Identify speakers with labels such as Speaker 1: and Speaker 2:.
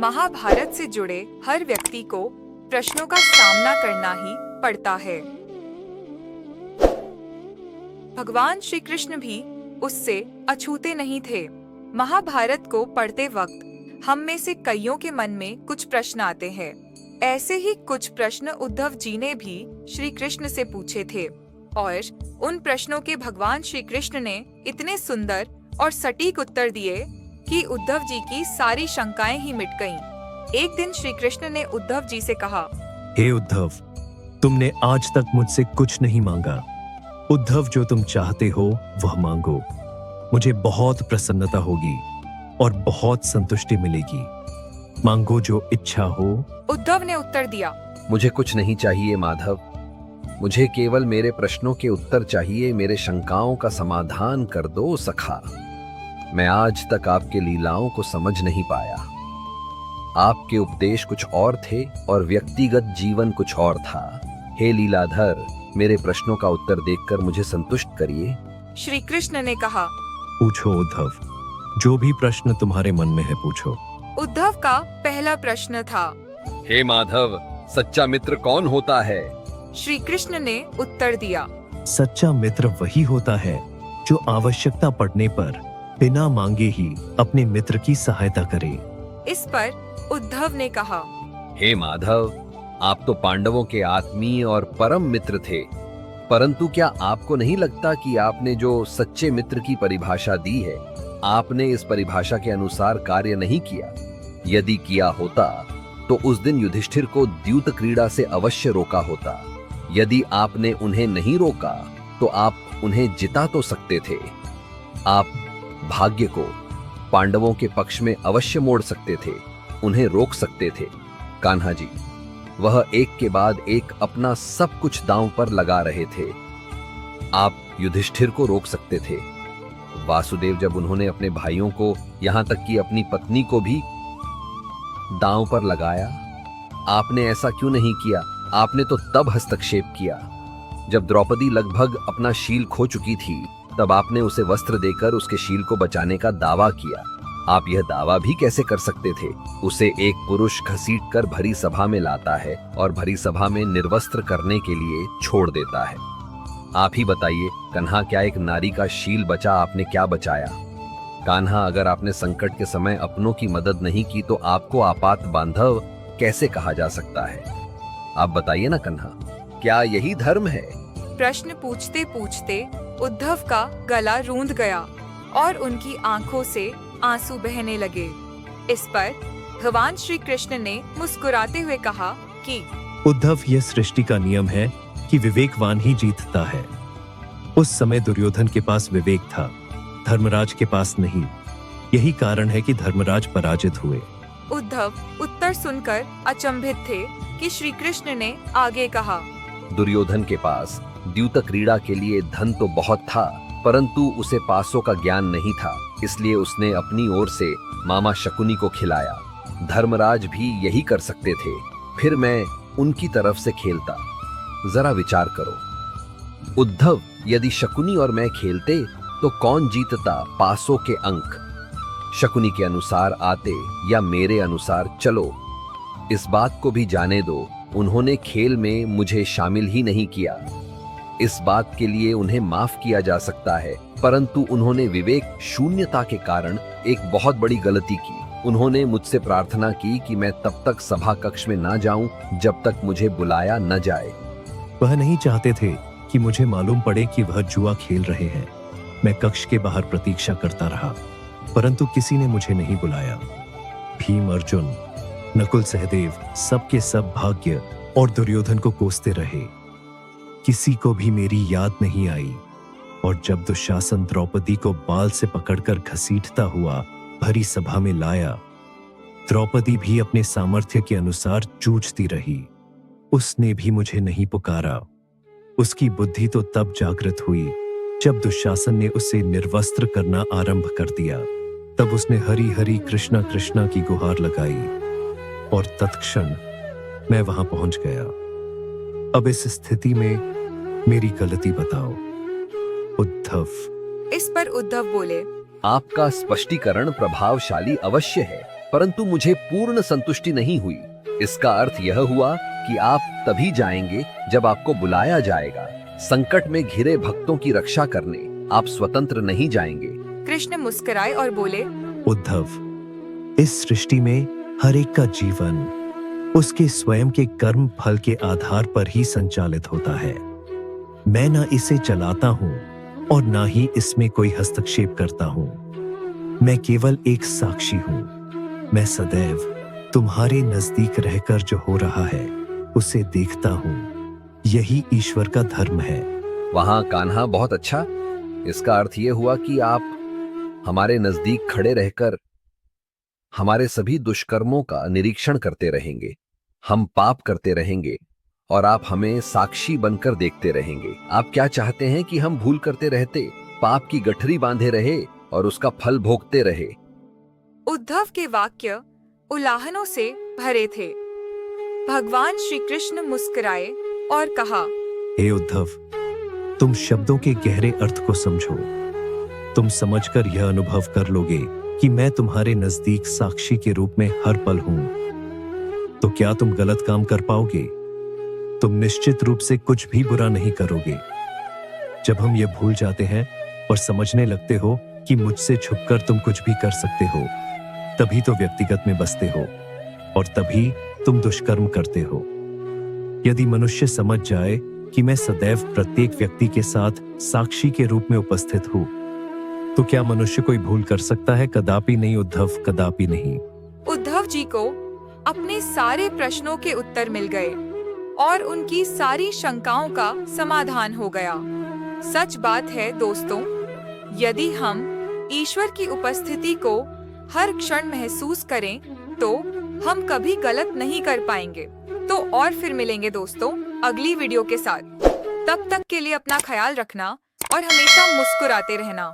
Speaker 1: महाभारत से जुड़े हर व्यक्ति को प्रश्नों का सामना करना ही पड़ता है। भगवान श्री कृष्ण भी उससे अछूते नहीं थे। महाभारत को पढ़ते वक्त हम में से कईयों के मन में कुछ प्रश्न आते हैं। ऐसे ही कुछ प्रश्न उद्धव जी ने भी श्री कृष्ण से पूछे थे और उन प्रश्नों के भगवान श्री कृष्ण ने इतने सुंदर और सटीक उत्तर दिए कि उद्धव जी की सारी शंकाएं ही मिट गईं। एक दिन श्री कृष्ण ने उद्धव जी से कहा,
Speaker 2: हे उद्धव, तुमने आज तक मुझसे कुछ नहीं मांगा। उद्धव, जो तुम चाहते हो वह मांगो। मुझे बहुत प्रसन्नता होगी और बहुत संतुष्टि मिलेगी। मांगो जो इच्छा हो।
Speaker 1: उद्धव ने उत्तर दिया,
Speaker 3: मुझे कुछ नहीं चाहिए माधव, मुझे केवल मेरे प्रश्नों के उत्तर चाहिए। मेरे शंकाओं का समाधान कर दो सखा। मैं आज तक आपके लीलाओं को समझ नहीं पाया। आपके उपदेश कुछ और थे और व्यक्तिगत जीवन कुछ और था। हे लीलाधर, मेरे प्रश्नों का उत्तर देकर मुझे संतुष्ट करिए।
Speaker 1: श्री कृष्ण ने कहा,
Speaker 2: पूछो उद्धव, जो भी प्रश्न तुम्हारे मन में है पूछो।
Speaker 1: उद्धव का पहला प्रश्न था,
Speaker 3: हे माधव, सच्चा मित्र कौन होता है?
Speaker 1: श्री कृष्ण ने उत्तर दिया,
Speaker 2: सच्चा मित्र वही होता है जो आवश्यकता पड़ने पर बिना मांगे ही अपने मित्र की सहायता करे।
Speaker 1: इस पर उद्धव ने कहा,
Speaker 3: हे माधव, आप तो पांडवों के आत्मीय और परम मित्र थे, परंतु क्या आपको नहीं लगता कि आपने जो सच्चे मित्र की परिभाषा दी है, आपने इस परिभाषा के अनुसार कार्य नहीं किया? यदि किया होता तो उस दिन युधिष्ठिर को द्यूत क्रीड़ा से अवश्य रोका होता। यदि आपने उन्हें नहीं रोका तो आप उन्हें जिता तो सकते थे। आप भाग्य को पांडवों के पक्ष में अवश्य मोड़ सकते थे, उन्हें रोक सकते थे। कान्हा जी, वह एक के बाद एक अपना सब कुछ दांव पर लगा रहे थे। आप युधिष्ठिर को रोक सकते थे। वासुदेव, जब उन्होंने अपने भाइयों को, यहां तक कि अपनी पत्नी को भी दांव पर लगाया, आपने ऐसा क्यों नहीं किया? आपने तो तब हस्तक्षेप किया जब द्रौपदी लगभग अपना शील खो चुकी थी। तब आपने उसे वस्त्र देकर उसके शील को बचाने का दावा किया। आप यह दावा भी कैसे कर सकते थे? उसे एक पुरुष घसीट कर भरी सभा में लाता है और भरी सभा में निर्वस्त्र करने के लिए छोड़ देता है। आप ही बताइए कन्हा, क्या एक नारी का शील बचा? आपने क्या बचाया? कान्हा, अगर आपने संकट के समय अपनों की मदद नहीं की तो आपको आपात बांधव कैसे कहा जा सकता है? आप बताइए ना कन्हा, क्या यही धर्म है?
Speaker 1: प्रश्न पूछते पूछते उद्धव का गला रूंध गया और उनकी आंखों से आंसू बहने लगे। इस पर भगवान श्री कृष्ण ने मुस्कुराते हुए कहा कि
Speaker 2: उद्धव, यह सृष्टि का नियम है कि विवेकवान ही जीतता है। उस समय दुर्योधन के पास विवेक था, धर्मराज के पास नहीं। यही कारण है कि धर्मराज पराजित हुए।
Speaker 1: उद्धव उत्तर सुनकर अचंभित थे कि श्री कृष्ण ने आगे कहा,
Speaker 3: दुर्योधन के पास द्यूत क्रीड़ा के लिए धन तो बहुत था, परंतु उसे पासों का ज्ञान नहीं था, इसलिए उसने अपनी ओर से मामा शकुनी को खिलाया। धर्मराज भी यही कर सकते थे, फिर मैं उनकी तरफ से खेलता। जरा विचार करो उद्धव, यदि शकुनी और मैं खेलते तो कौन जीतता? पासों के अंक शकुनी के अनुसार आते या मेरे अनुसार? चलो इस बात को भी जाने दो, उन्होंने खेल में मुझे शामिल ही नहीं किया। इस बात के लिए उन्हें माफ किया जा सकता है, परंतु उन्होंने विवेक शून्यता के कारण एक बहुत बड़ी गलती की। उन्होंने मुझसे प्रार्थना की कि मैं तब तक सभा कक्ष में ना जाऊं जब तक मुझे बुलाया न जाए।
Speaker 2: वह नहीं चाहते थे कि मुझे मालूम पड़े कि वह जुआ खेल रहे हैं। मैं कक्ष के बाहर प्रतीक्षा करता रहा, परंतु किसी ने मुझे नहीं बुलाया। भीम, अर्जुन, नकुल, सहदेव सबके सब भाग्य और दुर्योधन को कोसते रहे। किसी को भी मेरी याद नहीं आई। और जब दुशासन द्रौपदी को बाल से पकड़कर घसीटता हुआ भरी सभा में लाया, द्रौपदी भी अपने सामर्थ्य के अनुसार जूझती रही। उसने भी मुझे नहीं पुकारा। उसकी बुद्धि तो तब जागृत हुई जब दुशासन ने उसे निर्वस्त्र करना आरंभ कर दिया। तब उसने हरि हरि कृष्णा कृष्णा की गुहार लगाई और तत्क्षण मैं वहां पहुंच गया। अब इस स्थिति में मेरी गलती बताओ उद्धव।
Speaker 1: इस पर उद्धव बोले,
Speaker 3: आपका स्पष्टीकरण प्रभावशाली अवश्य है, परंतु मुझे पूर्ण संतुष्टि नहीं हुई। इसका अर्थ यह हुआ कि आप तभी जाएंगे जब आपको बुलाया जाएगा। संकट में घिरे भक्तों की रक्षा करने आप स्वतंत्र नहीं जाएंगे।
Speaker 1: कृष्ण मुस्कुराए और बोले,
Speaker 2: उद्धव, इस सृष्टि में हर एक का जीवन उसके स्वयं के कर्म फल के आधार पर ही संचालित होता है। मैं ना इसे चलाता हूं और ना ही इसमें कोई हस्तक्षेप करता हूं। मैं केवल एक साक्षी हूं। मैं सदैव तुम्हारे नजदीक रहकर जो हो रहा है उसे देखता हूं। यही ईश्वर का धर्म है।
Speaker 3: वहां कान्हा, बहुत अच्छा। इसका अर्थ यह हुआ कि आप हमारे नजदीक खड़े रहकर हमारे सभी दुष्कर्मों का निरीक्षण करते रहेंगे। हम पाप करते रहेंगे और आप हमें साक्षी बनकर देखते रहेंगे। आप क्या चाहते हैं कि हम भूल करते रहते, पाप की गठरी बांधे रहे और उसका फल भोगते रहे।
Speaker 1: उद्धव के वाक्य उलाहनों से भरे थे। भगवान श्री कृष्ण मुस्कुराए और कहा,
Speaker 2: हे उद्धव, तुम शब्दों के गहरे अर्थ को समझो। तुम समझकर यह अनुभव कर लोगे कि मैं तुम्हारे नजदीक साक्षी के रूप में हर पल हूं। तो क्या तुम गलत काम कर पाओगे? तुम निश्चित रूप से कुछ भी बुरा नहीं करोगे। जब हम ये भूल जाते हैं और समझने लगते हो कि मुझसे छुपकर तुम कुछ भी कर सकते हो, तभी तो व्यक्तिगत में बसते हो और तभी तुम दुष्कर्म करते हो। यदि मनुष्य समझ जाए कि मैं सदैव प्रत्येक व्यक्ति के साथ साक्षी के रूप में उपस्थित हूं, तो क्या मनुष्य कोई भूल कर सकता है? कदापि नहीं उद्धव, कदापि नहीं।
Speaker 1: उद्धव जी को अपने सारे प्रश्नों के उत्तर मिल गए और उनकी सारी शंकाओं का समाधान हो गया। सच बात है दोस्तों, यदि हम ईश्वर की उपस्थिति को हर क्षण महसूस करें तो हम कभी गलत नहीं कर पाएंगे। तो और फिर मिलेंगे दोस्तों अगली वीडियो के साथ। तब तक के लिए अपना ख्याल रखना और हमेशा मुस्कुराते रहना।